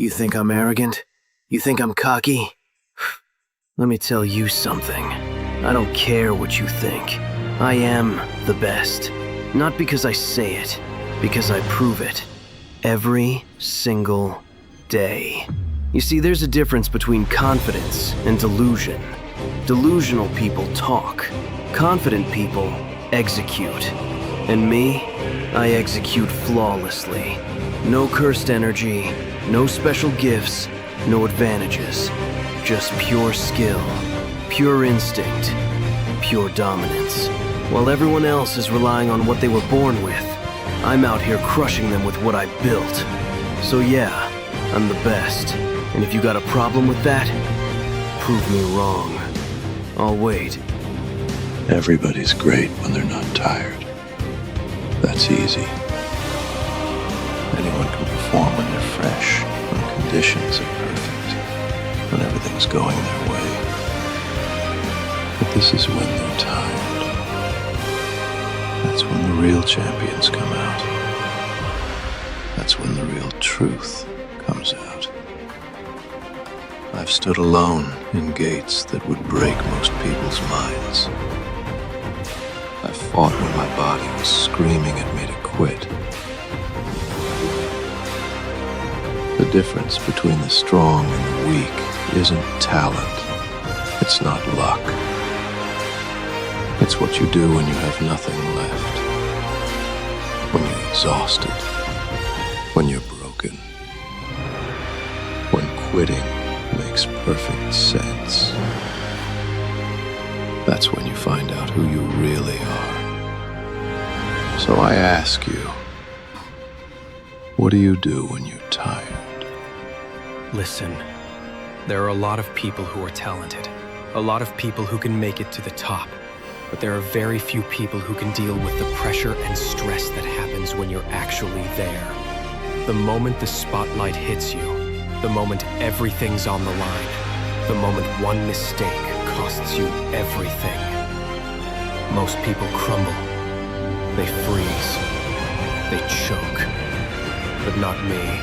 You think I'm arrogant? You think I'm cocky? Let me tell you something. I don't care what you think. I am the best. Not because I say it, because I prove it. Every single day. You see, there's a difference between confidence and delusion. Delusional people talk. Confident people execute. And me, I execute flawlessly. No cursed energy, no special gifts, no advantages. Just pure skill, pure instinct, pure dominance. While everyone else is relying on what they were born with, I'm out here crushing them with what I built. So yeah, I'm the best. And if you got a problem with that, prove me wrong. I'll wait. Everybody's great when they're not tired. That's easy. Anyone can perform when they're fresh, when conditions are perfect, when everything's going their way. But this is when they're tired. That's when the real champions come out. That's when the real truth comes out. I've stood alone in gates that would break most people's minds. I fought when my body was screaming at me to quit. The difference between the strong and the weak isn't talent. It's not luck. It's what you do when you have nothing left. When you're exhausted. When you're broken. When quitting makes perfect sense. That's when you find out who you really are. So I ask you, what do you do when you're tired? Listen, there are a lot of people who are talented, a lot of people who can make it to the top, but there are very few people who can deal with the pressure and stress that happens when you're actually there. The moment the spotlight hits you, the moment everything's on the line, the moment one mistake costs you everything. Most people crumble, they freeze, they choke, but not me.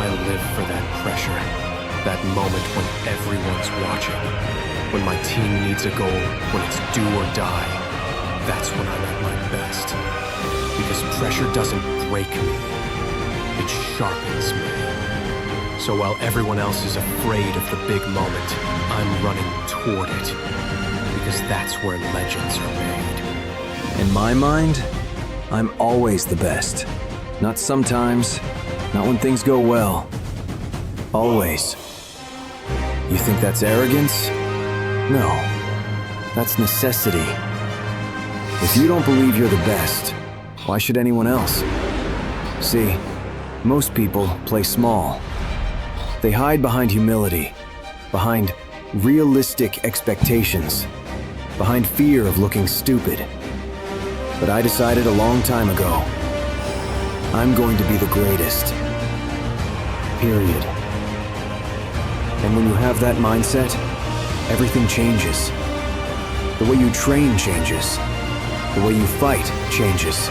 I live for that pressure, that moment when everyone's watching, when my team needs a goal, when it's do or die. That's when I'm at my best. Because pressure doesn't break me, it sharpens me. So while everyone else is afraid of the big moment, I'm running toward it. Because that's where legends are made. In my mind, I'm always the best. Not sometimes, not when things go well. Always. You think that's arrogance? No, that's necessity. If you don't believe you're the best, why should anyone else? See, most people play small. They hide behind humility, behind realistic expectations, behind fear of looking stupid. But I decided a long time ago, I'm going to be the greatest. Period. And when you have that mindset, everything changes. The way you train changes. The way you fight changes.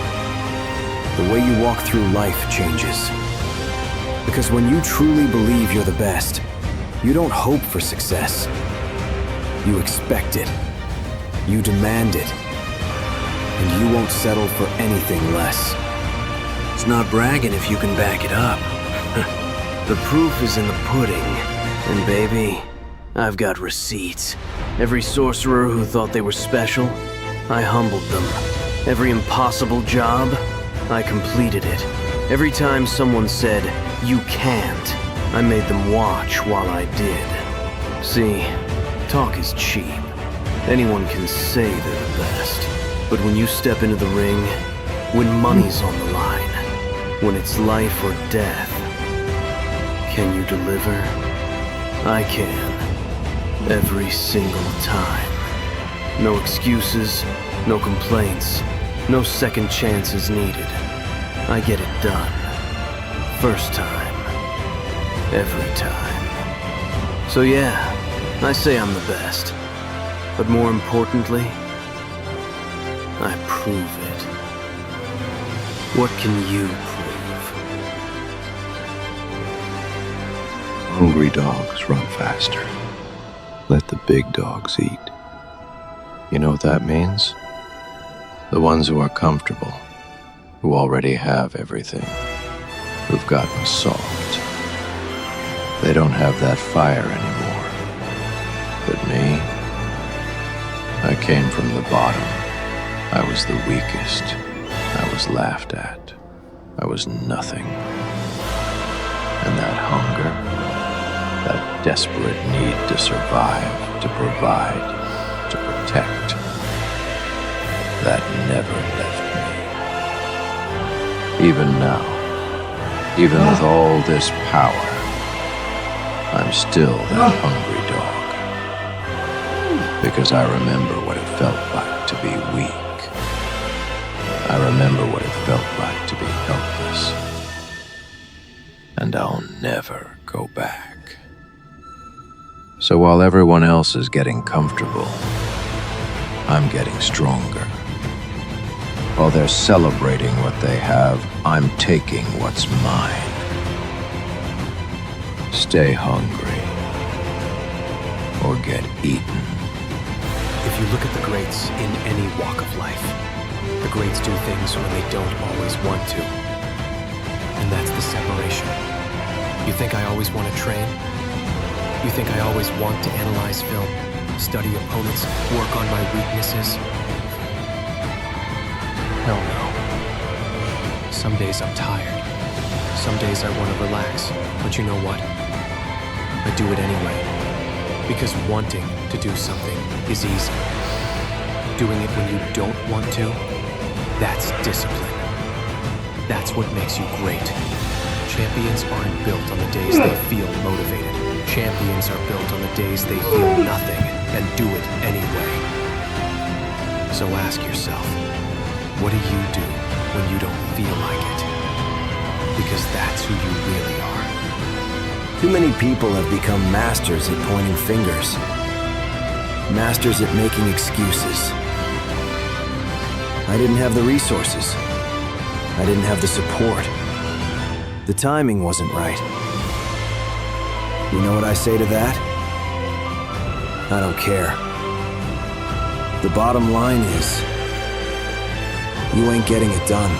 The way you walk through life changes. Because when you truly believe you're the best, you don't hope for success. You expect it. You demand it. And you won't settle for anything less. It's not bragging if you can back it up. The proof is in the pudding. And baby, I've got receipts. Every sorcerer who thought they were special, I humbled them. Every impossible job, I completed it. Every time someone said, "You can't," I made them watch while I did. See, talk is cheap. Anyone can say they're the best. But when you step into the ring, when money's on the line, when it's life or death, can you deliver? I can. Every single time. No excuses, no complaints, no second chances needed. I get it done. First time. Every time. So yeah, I say I'm the best. But more importantly, I prove it. What can you prove? Hungry dogs run faster. Let the big dogs eat. You know what that means? The ones who are comfortable, who already have everything, who've gotten soft. They don't have that fire anymore. But me, I came from the bottom. I was the weakest. I was laughed at. I was nothing. And that hunger, that desperate need to survive, to provide, to protect, that never left me. Even now, even with all this power, I'm still that hungry dog. Because I remember what it felt like to be weak. I remember what it felt like to be helpless. And I'll never go back. So while everyone else is getting comfortable, I'm getting stronger. While they're celebrating what they have, I'm taking what's mine. Stay hungry, or get eaten. If you look at the greats in any walk of life, the greats do things when they don't always want to. And that's the separation. You think I always want to train? You think I always want to analyze film, study opponents, work on my weaknesses? Hell no. Some days I'm tired. Some days I want to relax. But you know what? I do it anyway. Because wanting to do something is easy. Doing it when you don't want to, that's discipline. That's what makes you great. Champions aren't built on the days they feel motivated. Champions are built on the days they feel nothing and do it anyway. So ask yourself, what do you do when you don't feel like it? Because that's who you really are. Too many people have become masters at pointing fingers. Masters at making excuses. I didn't have the resources. I didn't have the support. The timing wasn't right. You know what I say to that? I don't care. The bottom line is, you ain't getting it done.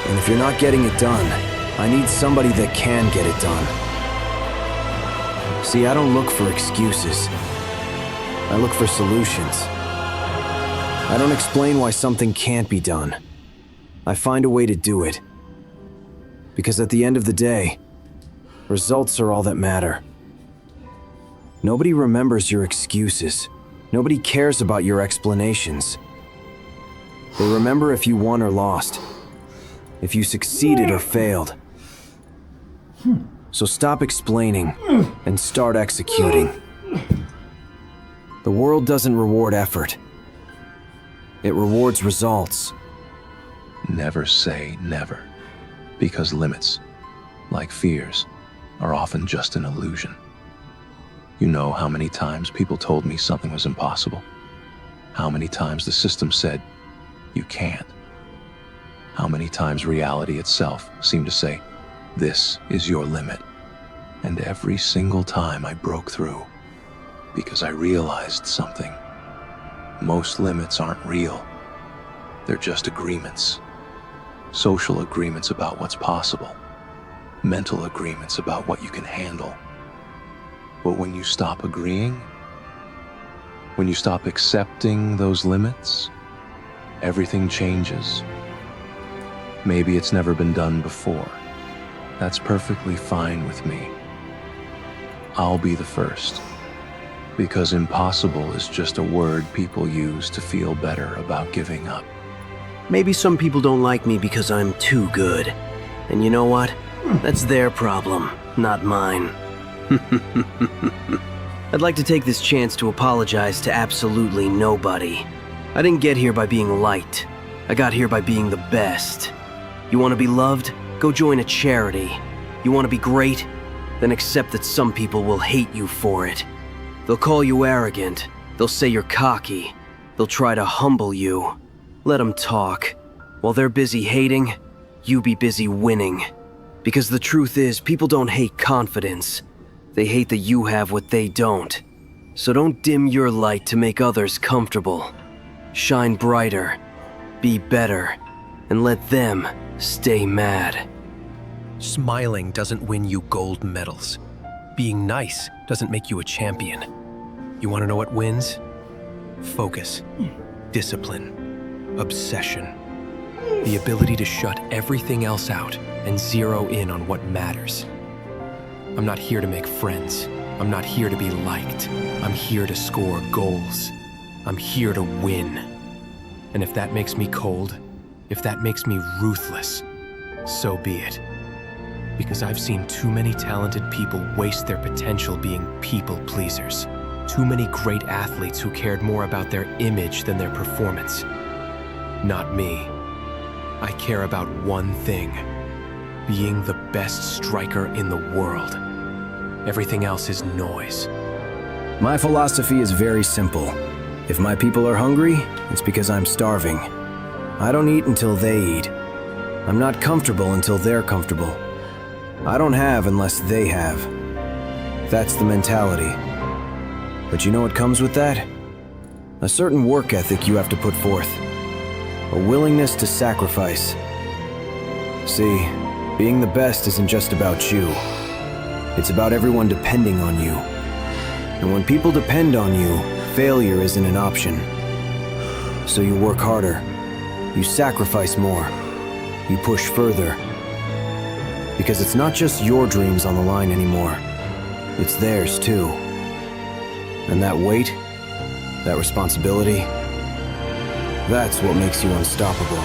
And if you're not getting it done, I need somebody that can get it done. See, I don't look for excuses. I look for solutions. I don't explain why something can't be done. I find a way to do it. Because at the end of the day, results are all that matter. Nobody remembers your excuses. Nobody cares about your explanations. They remember if you won or lost, if you succeeded or failed. So stop explaining and start executing. The world doesn't reward effort. It rewards results. Never say never, because limits, like fears, are often just an illusion. You know how many times people told me something was impossible? How many times the system said, you can't? How many times reality itself seemed to say, this is your limit? And every single time I broke through, because I realized something. Most limits aren't real. They're just agreements. Social agreements about what's possible. Mental agreements about what you can handle. But when you stop agreeing, when you stop accepting those limits, everything changes. Maybe it's never been done before. That's perfectly fine with me. I'll be the first. Because impossible is just a word people use to feel better about giving up. Maybe some people don't like me because I'm too good. And you know what? That's their problem, not mine. I'd like to take this chance to apologize to absolutely nobody. I didn't get here by being liked. I got here by being the best. You want to be loved? Go join a charity. You want to be great? Then accept that some people will hate you for it. They'll call you arrogant. They'll say you're cocky. They'll try to humble you. Let them talk. While they're busy hating, you be busy winning. Because the truth is, people don't hate confidence. They hate that you have what they don't. So don't dim your light to make others comfortable. Shine brighter, be better, and let them stay mad. Smiling doesn't win you gold medals. Being nice doesn't make you a champion. You want to know what wins? Focus, discipline, obsession. The ability to shut everything else out and zero in on what matters. I'm not here to make friends. I'm not here to be liked. I'm here to score goals. I'm here to win. And if that makes me cold, if that makes me ruthless, so be it. Because I've seen too many talented people waste their potential being people pleasers. Too many great athletes who cared more about their image than their performance. Not me. I care about one thing: being the best striker in the world. Everything else is noise. My philosophy is very simple. If my people are hungry, it's because I'm starving. I don't eat until they eat. I'm not comfortable until they're comfortable. I don't have unless they have. That's the mentality. But you know what comes with that? A certain work ethic you have to put forth. A willingness to sacrifice. See, being the best isn't just about you. It's about everyone depending on you. And when people depend on you, failure isn't an option. So you work harder. You sacrifice more. You push further. Because it's not just your dreams on the line anymore. It's theirs too. And that weight, that responsibility, that's what makes you unstoppable.